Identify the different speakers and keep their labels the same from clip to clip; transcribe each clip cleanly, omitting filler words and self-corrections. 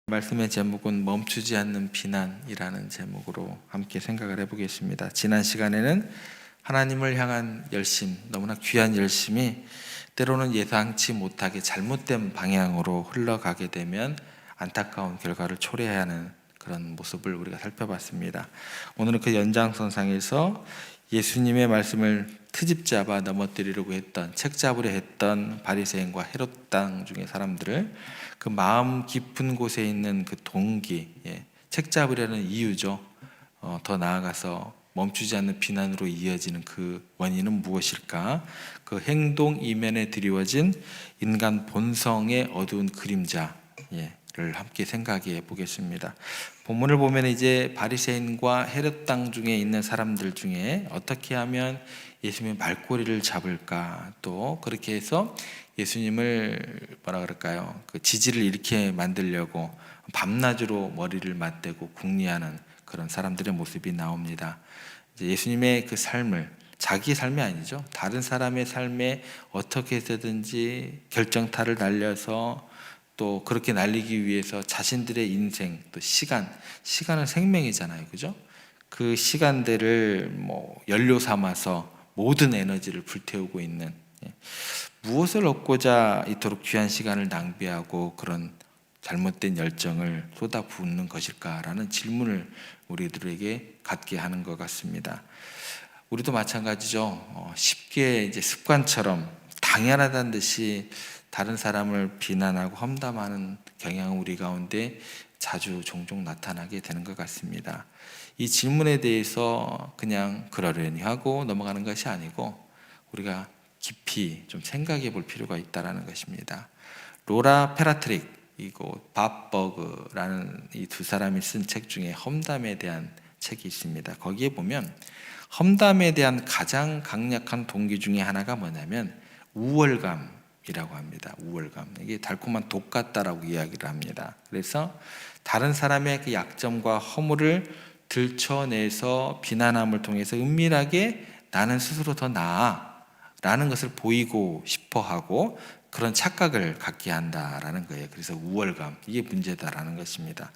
Speaker 1: 말씀의 제목은 멈추지 않는 비난이라는 제목으로 함께 생각을 해보겠습니다. 지난 시간에는 하나님을 향한 열심, 너무나 귀한 열심이 때로는 예상치 못하게 잘못된 방향으로 흘러가게 되면 안타까운 결과를 초래해야 하는 그런 모습을 우리가 살펴봤습니다. 오늘은 그 연장선상에서 예수님의 말씀을 트집 잡아 넘어뜨리려고 했던, 책 잡으려 했던 바리새인과 헤롯 당 중의 사람들을 그 마음 깊은 곳에 있는 그 동기, 책 잡으려는 이유죠. 더 나아가서 멈추지 않는 비난으로 이어지는 그 원인은 무엇일까? 그 행동 이면에 드리워진 인간 본성의 어두운 그림자를 함께 생각해 보겠습니다. 본문을 보면 이제 바리새인과 헤롯 당 중에 있는 사람들 중에 어떻게 하면 예수님의 말꼬리를 잡을까, 또 그렇게 해서 예수님을 뭐라 그럴까요? 그 지지를 잃게 만들려고 밤낮으로 머리를 맞대고 궁리하는 그런 사람들의 모습이 나옵니다. 이제 예수님의 그 삶을, 자기 삶이 아니죠, 다른 사람의 삶에 어떻게 해서든지 결정타를 날려서 또 그렇게 날리기 위해서 자신들의 인생, 또 시간은 생명이잖아요, 그죠? 그 시간들을 연료 삼아서 모든 에너지를 불태우고 있는, 무엇을 얻고자 이토록 귀한 시간을 낭비하고 그런 잘못된 열정을 쏟아붓는 것일까라는 질문을 우리들에게 갖게 하는 것 같습니다. 우리도 마찬가지죠. 쉽게 이제 습관처럼 당연하다는 듯이 다른 사람을 비난하고 험담하는 경향은 우리 가운데 자주 종종 나타나게 되는 것 같습니다. 이 질문에 대해서 그냥 그러려니 하고 넘어가는 것이 아니고 우리가 깊이 좀 생각해 볼 필요가 있다는 것입니다. 로라 페라트릭 그리고 밥 버그라는 이 두 사람이 쓴 책 중에 험담에 대한 책이 있습니다. 거기에 보면 험담에 대한 가장 강력한 동기 중에 하나가 뭐냐면 우월감이라고 합니다. 우월감. 이게 달콤한 독 같다라고 이야기를 합니다. 그래서 다른 사람의 그 약점과 허물을 들춰내서 비난함을 통해서 은밀하게 나는 스스로 더 나아라는 것을 보이고 싶어하고 그런 착각을 갖게 한다라는 거예요. 그래서 우월감, 이게 문제다라는 것입니다.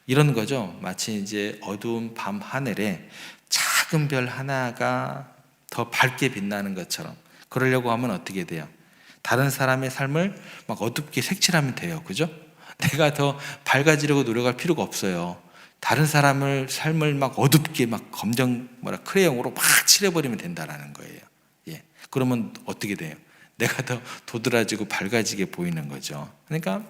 Speaker 1: 이런 거죠. 마치 이제 어두운 밤 하늘에 작은 별 하나가 더 밝게 빛나는 것처럼, 그러려고 하면 어떻게 돼요? 다른 사람의 삶을 막 어둡게 색칠하면 돼요, 그죠? 내가 더 밝아지려고 노력할 필요가 없어요. 다른 사람을 삶을 막 어둡게 막 크레용으로 막 칠해버리면 된다라는 거예요. 그러면 어떻게 돼요? 내가 더 도드라지고 밝아지게 보이는 거죠. 그러니까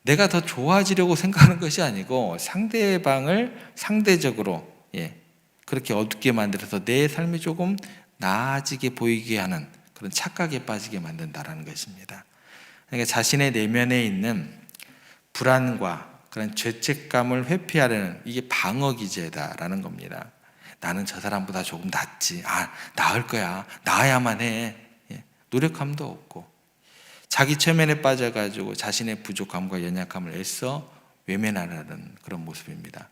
Speaker 1: 내가 더 좋아지려고 생각하는 것이 아니고 상대방을 상대적으로 그렇게 어둡게 만들어서 내 삶이 조금 나아지게 보이게 하는 그런 착각에 빠지게 만든다라는 것입니다. 그러니까 자신의 내면에 있는 불안과 그런 죄책감을 회피하려는, 이게 방어 기제다라는 겁니다. 나는 저 사람보다 조금 낫지, 나을 거야, 나아야만 해, 노력함도 없고 자기 최면에 빠져가지고 자신의 부족함과 연약함을 애써 외면하려는 그런 모습입니다.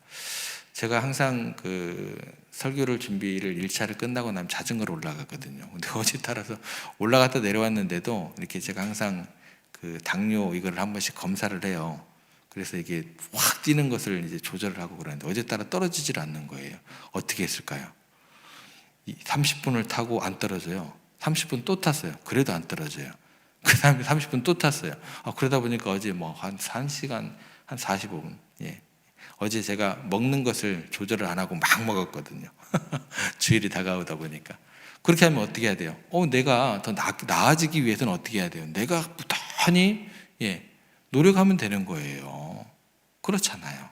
Speaker 1: 제가 항상 그 설교를 준비를 1차를 끝나고 나면 자전거로 올라가거든요. 근데 어제 따라서 올라갔다 내려왔는데도 이렇게 제가 항상 그 당뇨 이거를 한 번씩 검사를 해요. 그래서 이게 확 뛰는 것을 이제 조절을 하고 그러는데 어제 따라 떨어지질 않는 거예요. 어떻게 했을까요? 30분을 타고 안 떨어져요. 30분 또 탔어요. 그래도 안 떨어져요. 그 다음에 30분 또 탔어요. 그러다 보니까 어제 한 1시간, 한 45분. 어제 제가 먹는 것을 조절을 안 하고 막 먹었거든요. 주일이 다가오다 보니까. 그렇게 하면 어떻게 해야 돼요? 내가 더 나아지기 위해서는 어떻게 해야 돼요? 내가 부단히 노력하면 되는 거예요. 그렇잖아요.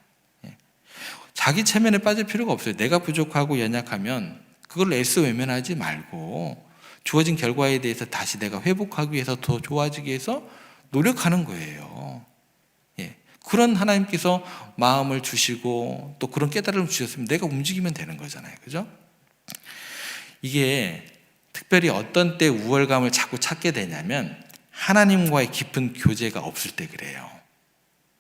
Speaker 1: 자기 체면에 빠질 필요가 없어요. 내가 부족하고 연약하면 그걸 애써 외면하지 말고 주어진 결과에 대해서 다시 내가 회복하기 위해서 더 좋아지기 위해서 노력하는 거예요. 그런 하나님께서 마음을 주시고 또 그런 깨달음을 주셨으면 내가 움직이면 되는 거잖아요, 그죠? 이게 특별히 어떤 때 우월감을 자꾸 찾게 되냐면 하나님과의 깊은 교제가 없을 때 그래요.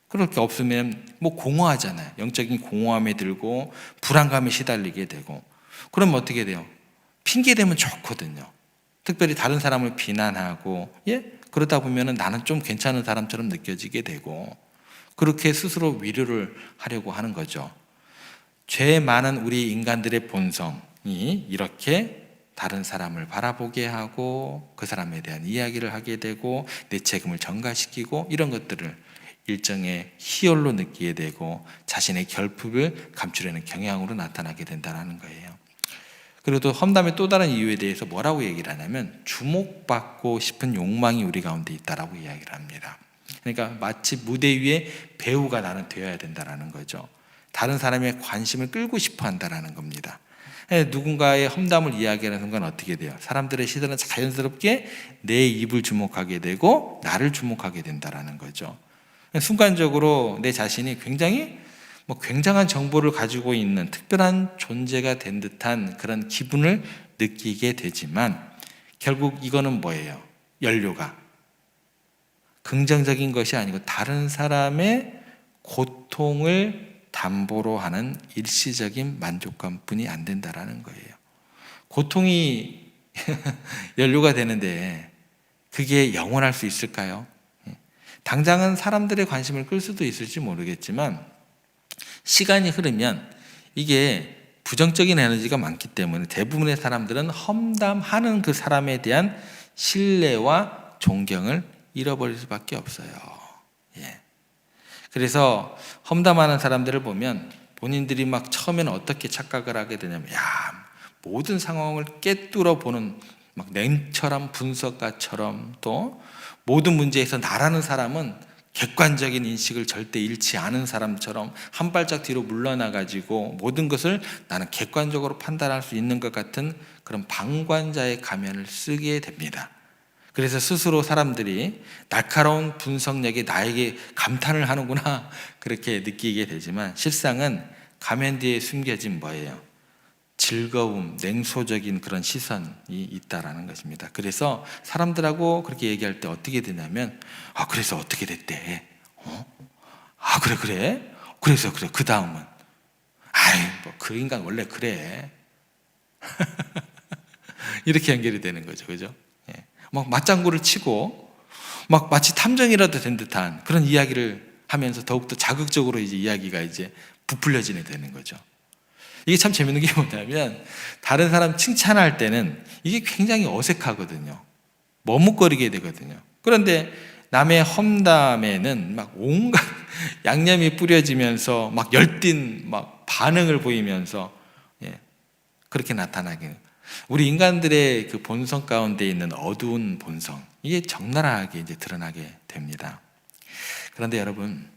Speaker 1: 그렇게 없으면 공허하잖아요. 영적인 공허함에 들고 불안감에 시달리게 되고, 그러면 어떻게 돼요? 핑계 대면 좋거든요. 특별히 다른 사람을 비난하고 그러다 보면 나는 좀 괜찮은 사람처럼 느껴지게 되고, 그렇게 스스로 위로를 하려고 하는 거죠. 죄 많은 우리 인간들의 본성이 이렇게 다른 사람을 바라보게 하고 그 사람에 대한 이야기를 하게 되고 내 책임을 전가시키고 이런 것들을 일정의 희열로 느끼게 되고 자신의 결핍을 감추려는 경향으로 나타나게 된다는 거예요. 그리고 또 험담의 또 다른 이유에 대해서 뭐라고 얘기를 하냐면 주목받고 싶은 욕망이 우리 가운데 있다라고 이야기를 합니다. 그러니까 마치 무대 위에 배우가 나는 되어야 된다는 거죠. 다른 사람의 관심을 끌고 싶어 한다는 겁니다. 누군가의 험담을 이야기하는 순간 어떻게 돼요? 사람들의 시선은 자연스럽게 내 입을 주목하게 되고 나를 주목하게 된다는 거죠. 순간적으로 내 자신이 굉장히 굉장한 정보를 가지고 있는 특별한 존재가 된 듯한 그런 기분을 느끼게 되지만 결국 이거는 뭐예요? 연료가 긍정적인 것이 아니고 다른 사람의 고통을 담보로 하는 일시적인 만족감뿐이 안 된다라는 거예요. 고통이 연료가 되는데 그게 영원할 수 있을까요? 당장은 사람들의 관심을 끌 수도 있을지 모르겠지만 시간이 흐르면 이게 부정적인 에너지가 많기 때문에 대부분의 사람들은 험담하는 그 사람에 대한 신뢰와 존경을 잃어버릴 수밖에 없어요. 예. 그래서 험담하는 사람들을 보면 본인들이 막 처음에는 어떻게 착각을 하게 되냐면 모든 상황을 꿰뚫어 보는 막 냉철한 분석가처럼 또 모든 문제에서 나라는 사람은 객관적인 인식을 절대 잃지 않은 사람처럼 한 발짝 뒤로 물러나가지고 모든 것을 나는 객관적으로 판단할 수 있는 것 같은 그런 방관자의 가면을 쓰게 됩니다. 그래서 스스로 사람들이 날카로운 분석력에 나에게 감탄을 하는구나 그렇게 느끼게 되지만 실상은 가면 뒤에 숨겨진 뭐예요? 즐거움, 냉소적인 그런 시선이 있다라는 것입니다. 그래서 사람들하고 그렇게 얘기할 때 어떻게 되냐면 그래서 어떻게 됐대? 그래? 그래서 그래. 그 다음은 그 인간 원래 그래. 이렇게 연결이 되는 거죠. 그죠? 예. 막 맞장구를 치고 막 마치 탐정이라도 된 듯한 그런 이야기를 하면서 더욱더 자극적으로 이제 이야기가 이제 부풀려지게 되는 거죠. 이게 참 재밌는 게 뭐냐면 다른 사람 칭찬할 때는 이게 굉장히 어색하거든요. 머뭇거리게 되거든요. 그런데 남의 험담에는 막 온갖 양념이 뿌려지면서 막 열띤 막 반응을 보이면서 그렇게 나타나게. 우리 인간들의 그 본성 가운데 있는 어두운 본성, 이게 적나라하게 이제 드러나게 됩니다. 그런데 여러분,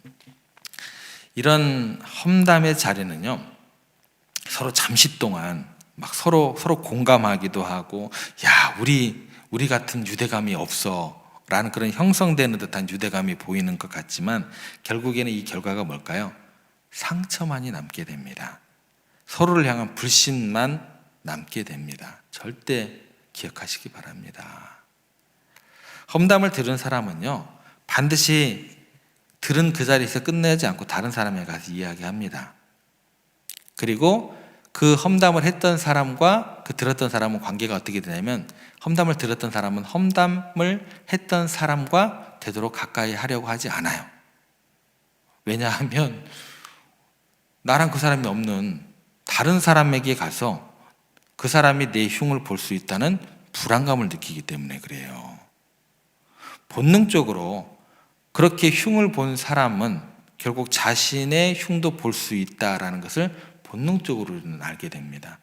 Speaker 1: 이런 험담의 자리는요, 서로 잠시 동안 막 서로 공감하기도 하고, 우리 같은 유대감이 없어 라는 그런 형성되는 듯한 유대감이 보이는 것 같지만 결국에는 이 결과가 뭘까요? 상처만이 남게 됩니다. 서로를 향한 불신만 남게 됩니다. 절대 기억하시기 바랍니다. 험담을 들은 사람은요, 반드시 들은 그 자리에서 끝내지 않고 다른 사람에 가서 이야기합니다. 그리고 그 험담을 했던 사람과 그 들었던 사람은 관계가 어떻게 되냐면 험담을 들었던 사람은 험담을 했던 사람과 되도록 가까이 하려고 하지 않아요. 왜냐하면 나랑 그 사람이 없는 다른 사람에게 가서 그 사람이 내 흉을 볼 수 있다는 불안감을 느끼기 때문에 그래요. 본능적으로 그렇게 흉을 본 사람은 결국 자신의 흉도 볼 수 있다라는 것을 본능적으로는 알게 됩니다.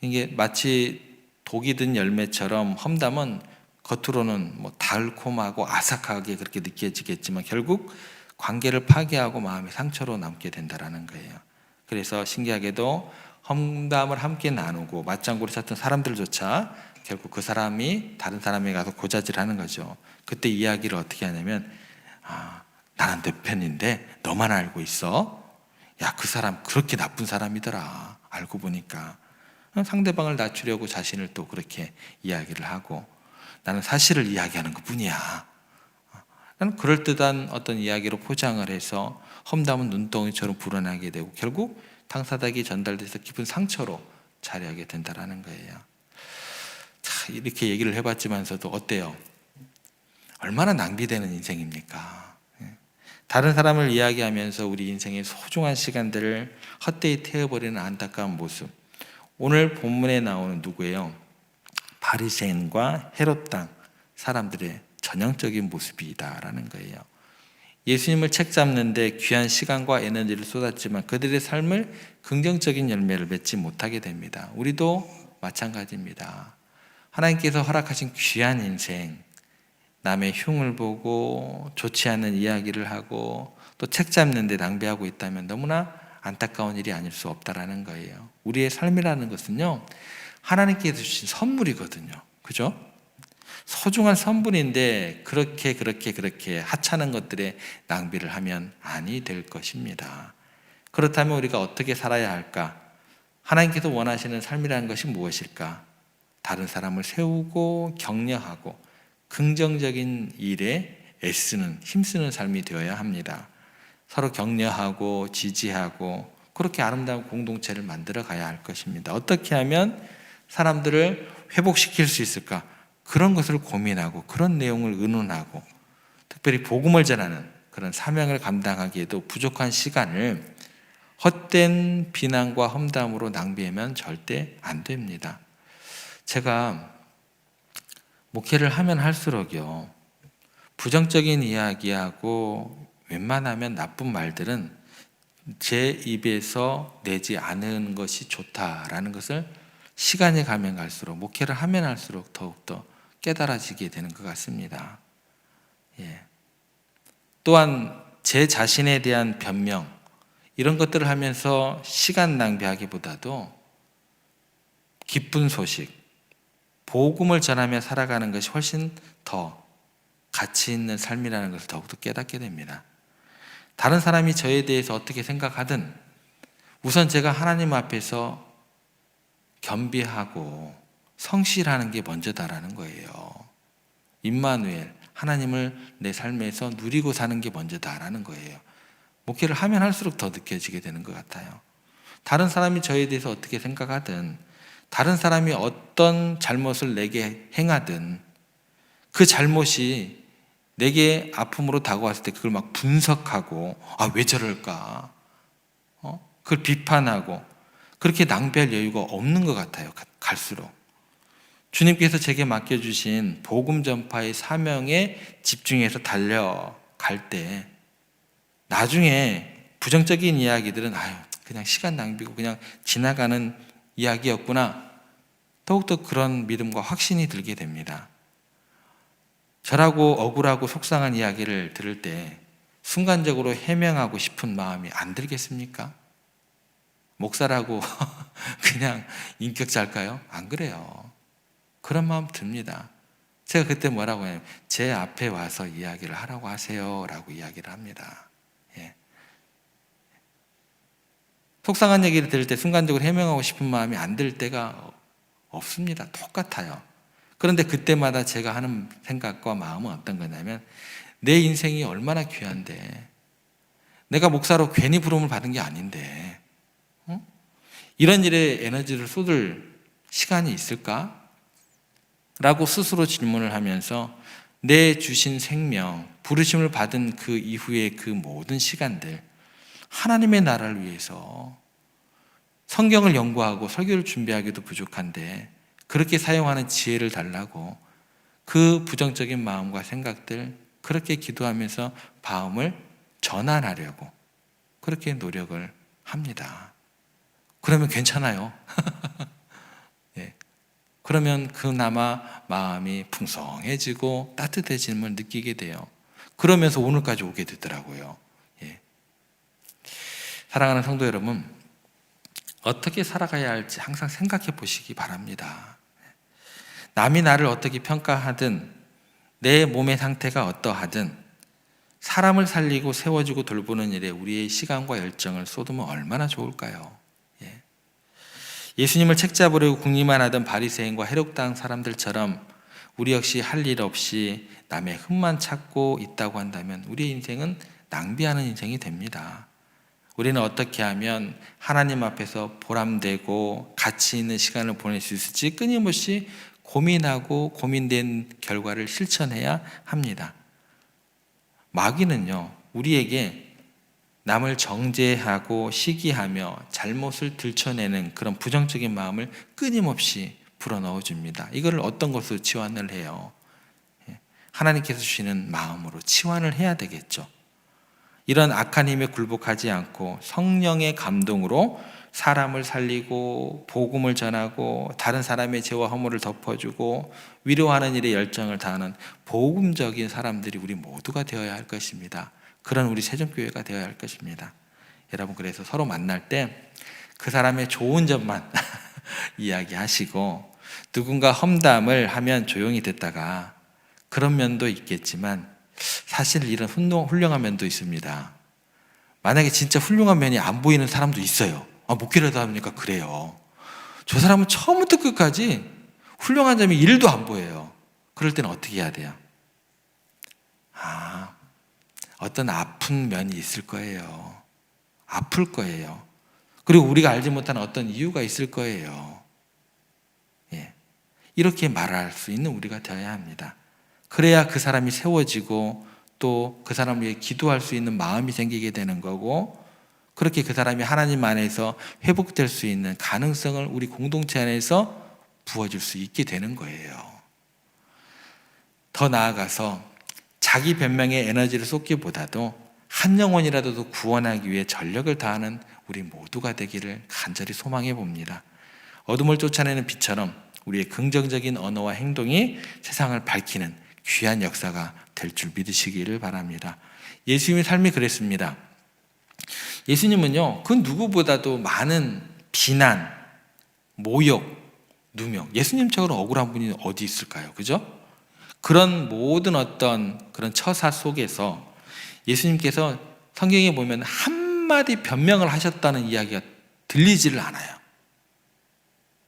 Speaker 1: 이게 마치 독이 든 열매처럼 험담은 겉으로는 달콤하고 아삭하게 그렇게 느껴지겠지만 결국 관계를 파괴하고 마음의 상처로 남게 된다는 거예요. 그래서 신기하게도 험담을 함께 나누고 맞장구를 쳤던 사람들조차 결국 그 사람이 다른 사람에 가서 고자질하는 거죠. 그때 이야기를 어떻게 하냐면 나는 내 편인데 너만 알고 있어? 그 사람 그렇게 나쁜 사람이더라. 알고 보니까. 상대방을 낮추려고 자신을 또 그렇게 이야기를 하고 나는 사실을 이야기하는 것뿐이야. 나는 그럴듯한 어떤 이야기로 포장을 해서 험담은 눈덩이처럼 불어나게 되고 결국 당사자에게 전달돼서 깊은 상처로 자리하게 된다는 거예요. 자, 이렇게 얘기를 해봤지만서도 어때요? 얼마나 낭비되는 인생입니까? 다른 사람을 이야기하면서 우리 인생의 소중한 시간들을 헛되이 태워버리는 안타까운 모습. 오늘 본문에 나오는 누구예요? 바리새인과 헤롯 당 사람들의 전형적인 모습이다라는 거예요. 예수님을 책잡는데 귀한 시간과 에너지를 쏟았지만 그들의 삶을 긍정적인 열매를 맺지 못하게 됩니다. 우리도 마찬가지입니다. 하나님께서 허락하신 귀한 인생, 남의 흉을 보고 좋지 않은 이야기를 하고 또 책잡는 데 낭비하고 있다면 너무나 안타까운 일이 아닐 수 없다라는 거예요. 우리의 삶이라는 것은요, 하나님께서 주신 선물이거든요. 그죠? 소중한 선물인데 그렇게 하찮은 것들에 낭비를 하면 아니 될 것입니다. 그렇다면 우리가 어떻게 살아야 할까? 하나님께서 원하시는 삶이라는 것이 무엇일까? 다른 사람을 세우고 격려하고 긍정적인 일에 애쓰는, 힘쓰는 삶이 되어야 합니다. 서로 격려하고 지지하고 그렇게 아름다운 공동체를 만들어 가야 할 것입니다. 어떻게 하면 사람들을 회복시킬 수 있을까? 그런 것을 고민하고 그런 내용을 의논하고 특별히 복음을 전하는 그런 사명을 감당하기에도 부족한 시간을 헛된 비난과 험담으로 낭비하면 절대 안 됩니다. 제가 목회를 하면 할수록요, 부정적인 이야기하고 웬만하면 나쁜 말들은 제 입에서 내지 않은 것이 좋다라는 것을 시간이 가면 갈수록, 목회를 하면 할수록 더욱더 깨달아지게 되는 것 같습니다. 또한 제 자신에 대한 변명, 이런 것들을 하면서 시간 낭비하기보다도 기쁜 소식, 복음을 전하며 살아가는 것이 훨씬 더 가치 있는 삶이라는 것을 더욱더 깨닫게 됩니다. 다른 사람이 저에 대해서 어떻게 생각하든 우선 제가 하나님 앞에서 겸비하고 성실하는 게 먼저다라는 거예요. 임마누엘, 하나님을 내 삶에서 누리고 사는 게 먼저다라는 거예요. 목회를 하면 할수록 더 느껴지게 되는 것 같아요. 다른 사람이 저에 대해서 어떻게 생각하든, 다른 사람이 어떤 잘못을 내게 행하든 그 잘못이 내게 아픔으로 다가왔을 때 그걸 막 분석하고 왜 저럴까? 그걸 비판하고 그렇게 낭비할 여유가 없는 것 같아요. 갈수록. 주님께서 제게 맡겨주신 복음 전파의 사명에 집중해서 달려갈 때 나중에 부정적인 이야기들은 그냥 시간 낭비고 그냥 지나가는 이야기였구나. 더욱더 그런 믿음과 확신이 들게 됩니다. 절하고 억울하고 속상한 이야기를 들을 때 순간적으로 해명하고 싶은 마음이 안 들겠습니까? 목사라고 그냥 인격자일까요? 안 그래요. 그런 마음 듭니다. 제가 그때 뭐라고 해요? 제 앞에 와서 이야기를 하라고 하세요 라고 이야기를 합니다. 속상한 얘기를 들을 때 순간적으로 해명하고 싶은 마음이 안 들 때가 없습니다. 똑같아요. 그런데 그때마다 제가 하는 생각과 마음은 어떤 거냐면 내 인생이 얼마나 귀한데 내가 목사로 괜히 부름을 받은 게 아닌데 이런 일에 에너지를 쏟을 시간이 있을까? 라고 스스로 질문을 하면서 내 주신 생명, 부르심을 받은 그 이후의 그 모든 시간들 하나님의 나라를 위해서 성경을 연구하고 설교를 준비하기도 부족한데 그렇게 사용하는 지혜를 달라고 그 부정적인 마음과 생각들 그렇게 기도하면서 마음을 전환하려고 그렇게 노력을 합니다. 그러면 괜찮아요. 그러면 그나마 마음이 풍성해지고 따뜻해짐을 느끼게 돼요. 그러면서 오늘까지 오게 되더라고요. 사랑하는 성도 여러분, 어떻게 살아가야 할지 항상 생각해 보시기 바랍니다. 남이 나를 어떻게 평가하든 내 몸의 상태가 어떠하든 사람을 살리고 세워주고 돌보는 일에 우리의 시간과 열정을 쏟으면 얼마나 좋을까요? 예수님을 책잡으려고 궁리만 하던 바리새인과 헤롯당 사람들처럼 우리 역시 할 일 없이 남의 흠만 찾고 있다고 한다면 우리의 인생은 낭비하는 인생이 됩니다. 우리는 어떻게 하면 하나님 앞에서 보람되고 가치 있는 시간을 보낼 수 있을지 끊임없이 고민하고 고민된 결과를 실천해야 합니다. 마귀는요, 우리에게 남을 정죄하고 시기하며 잘못을 들춰내는 그런 부정적인 마음을 끊임없이 불어넣어 줍니다. 이거를 어떤 것으로 치환을 해요? 하나님께서 주시는 마음으로 치환을 해야 되겠죠. 이런 악한 힘에 굴복하지 않고 성령의 감동으로 사람을 살리고 복음을 전하고 다른 사람의 죄와 허물을 덮어주고 위로하는 일에 열정을 다하는 복음적인 사람들이 우리 모두가 되어야 할 것입니다. 그런 우리 세종교회가 되어야 할 것입니다. 여러분, 그래서 서로 만날 때 그 사람의 좋은 점만 이야기하시고 누군가 험담을 하면 조용히 듣다가, 그런 면도 있겠지만 사실 이런 훌륭한 면도 있습니다. 만약에 진짜 훌륭한 면이 안 보이는 사람도 있어요. 목회라도 하니까 그래요. 저 사람은 처음부터 끝까지 훌륭한 점이 1도 안 보여요. 그럴 때는 어떻게 해야 돼요? 어떤 아픈 면이 있을 거예요. 아플 거예요. 그리고 우리가 알지 못하는 어떤 이유가 있을 거예요. 이렇게 말할 수 있는 우리가 되어야 합니다. 그래야 그 사람이 세워지고 또 그 사람을 위해 기도할 수 있는 마음이 생기게 되는 거고, 그렇게 그 사람이 하나님 안에서 회복될 수 있는 가능성을 우리 공동체 안에서 부어줄 수 있게 되는 거예요. 더 나아가서 자기 변명에 에너지를 쏟기보다도 한 영혼이라도 더 구원하기 위해 전력을 다하는 우리 모두가 되기를 간절히 소망해 봅니다. 어둠을 쫓아내는 빛처럼 우리의 긍정적인 언어와 행동이 세상을 밝히는 귀한 역사가 될 줄 믿으시기를 바랍니다. 예수님의 삶이 그랬습니다. 예수님은요, 그 누구보다도 많은 비난, 모욕, 누명, 예수님처럼 억울한 분이 어디 있을까요? 그죠? 그런 모든 어떤 그런 처사 속에서 예수님께서 성경에 보면 한마디 변명을 하셨다는 이야기가 들리지를 않아요.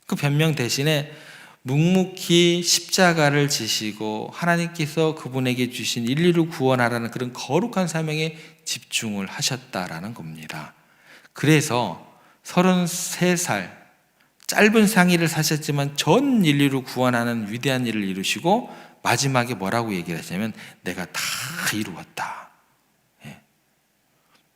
Speaker 1: 그 변명 대신에 묵묵히 십자가를 지시고 하나님께서 그분에게 주신 인류를 구원하라는 그런 거룩한 사명에 집중을 하셨다라는 겁니다. 그래서 33살 짧은 상의를 사셨지만 전 인류를 구원하는 위대한 일을 이루시고 마지막에 뭐라고 얘기를 하시냐면 내가 다 이루었다.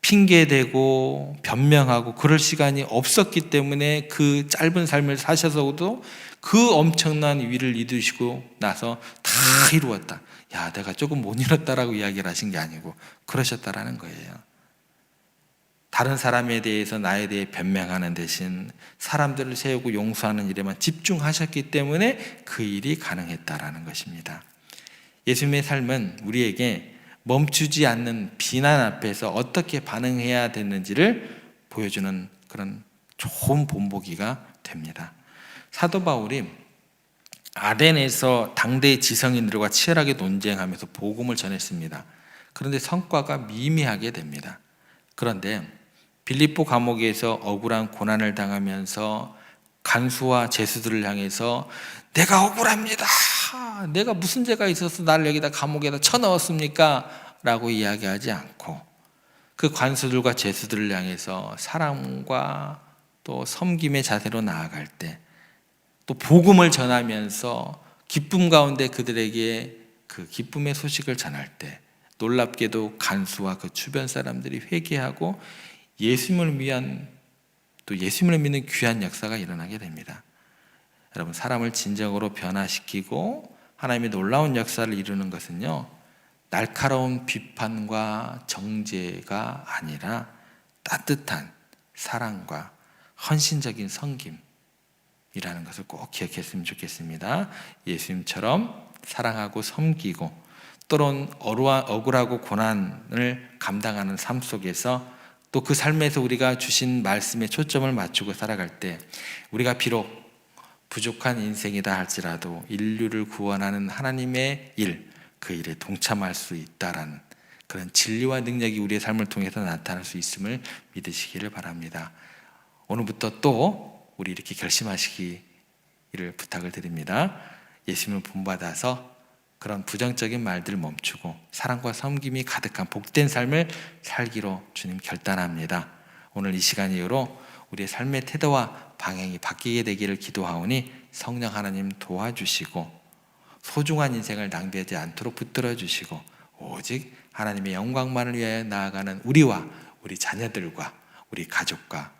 Speaker 1: 핑계대고 변명하고 그럴 시간이 없었기 때문에 그 짧은 삶을 사셔서도 그 엄청난 위를 이루시고 나서 다 이루었다. 야, 내가 조금 못 이뤘다라고 이야기를 하신 게 아니고 그러셨다라는 거예요. 다른 사람에 대해서 나에 대해 변명하는 대신 사람들을 세우고 용서하는 일에만 집중하셨기 때문에 그 일이 가능했다라는 것입니다. 예수님의 삶은 우리에게 멈추지 않는 비난 앞에서 어떻게 반응해야 되는지를 보여주는 그런 좋은 본보기가 됩니다. 사도 바울이 아덴에서 당대의 지성인들과 치열하게 논쟁하면서 복음을 전했습니다. 그런데 성과가 미미하게 됩니다. 그런데 빌립보 감옥에서 억울한 고난을 당하면서 간수와 죄수들을 향해서 내가 억울합니다. 내가 무슨 죄가 있어서 나를 여기다 감옥에다 쳐넣었습니까? 라고 이야기하지 않고 그 관수들과 죄수들을 향해서 사랑과 또 섬김의 자세로 나아갈 때, 또 복음을 전하면서 기쁨 가운데 그들에게 그 기쁨의 소식을 전할 때 놀랍게도 간수와 그 주변 사람들이 회개하고 예수님을 위한, 또 예수님을 믿는 귀한 역사가 일어나게 됩니다. 여러분, 사람을 진정으로 변화시키고 하나님의 놀라운 역사를 이루는 것은요, 날카로운 비판과 정죄가 아니라 따뜻한 사랑과 헌신적인 섬김이라는 것을 꼭 기억했으면 좋겠습니다. 예수님처럼 사랑하고 섬기고 또는 억울하고 고난을 감당하는 삶 속에서 또 그 삶에서 우리가 주신 말씀에 초점을 맞추고 살아갈 때 우리가 비록 부족한 인생이다 할지라도 인류를 구원하는 하나님의 일, 그 일에 동참할 수 있다라는 그런 진리와 능력이 우리의 삶을 통해서 나타날 수 있음을 믿으시기를 바랍니다. 오늘부터 또 우리 이렇게 결심하시기를 부탁을 드립니다. 예수님을 본받아서 그런 부정적인 말들을 멈추고 사랑과 섬김이 가득한 복된 삶을 살기로 주님 결단합니다. 오늘 이 시간 이후로 우리의 삶의 태도와 방향이 바뀌게 되기를 기도하오니 성령 하나님 도와주시고 소중한 인생을 낭비하지 않도록 붙들어 주시고 오직 하나님의 영광만을 위하여 나아가는 우리와 우리 자녀들과 우리 가족과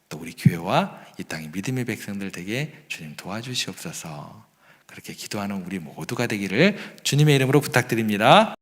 Speaker 1: 또 우리 교회와 이 땅의 믿음의 백성들 되게 주님 도와주시옵소서. 그렇게 기도하는 우리 모두가 되기를 주님의 이름으로 부탁드립니다.